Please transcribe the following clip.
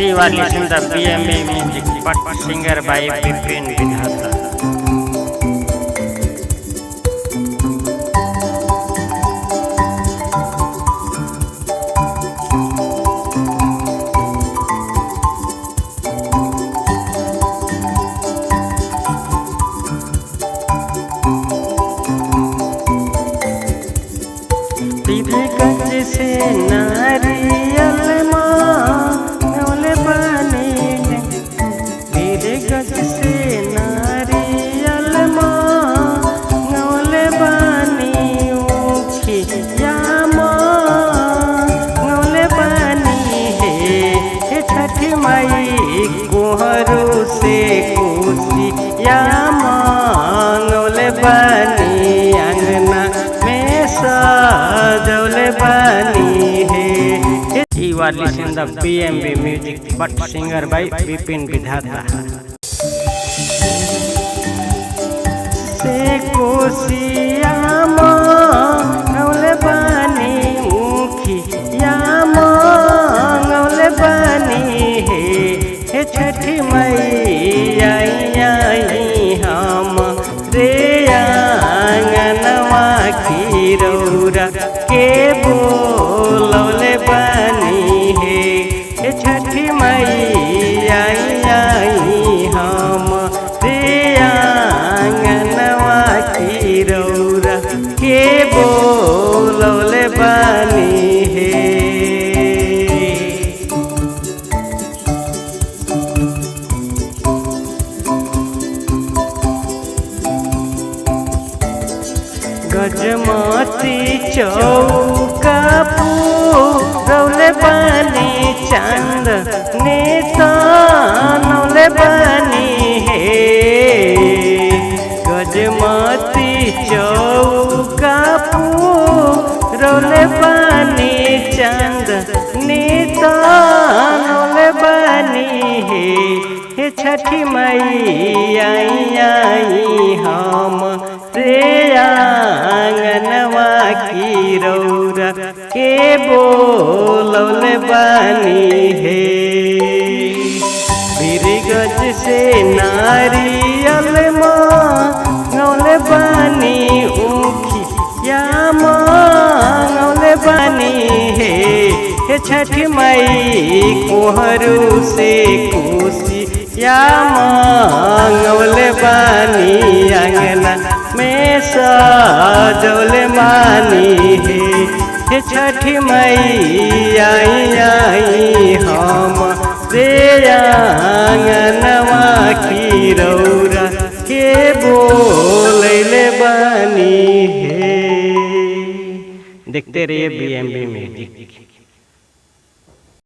You are listening to BMB music, but singer by Vipin Vidhata. से नारियल मांगले बानी तेरे गज से नारियल मांगले बानी ऊखिया मांगले बानी हे छठी माई कुहरू से कोसिया मांगले बानी अंगना में सजौले बानी है। You are listening to BMB music, but singer by Vipin Vidhata. से कोसिया मांगले बानी ऊखिया मांगले बानी है छठी मैया आई हम रे आंगनवा की रौरा के बोलौले बानी है छठी मैया आई हम रे आंगनवा की रौरा के बोलौले बानी है। गजमती चौका पूरौले बानी चांद निशानौले बानी है। गजमती चौका पूरौले बानी चांद निशानौले बानी है छठी मैया आई हम रे आंगनवा की रौरा के बोलौले बानी है। बिरगज से नारियल मांगले बानी ऊखिया मांगले बानी है छठी माई कुहरू से कोसिया मांगले बानी अंगना में सजौले मानी है छठी मैया आई हम रे आंगनवा की रौरा के बोलैले बानी है। देखते रहिए BMB म्यूजिक।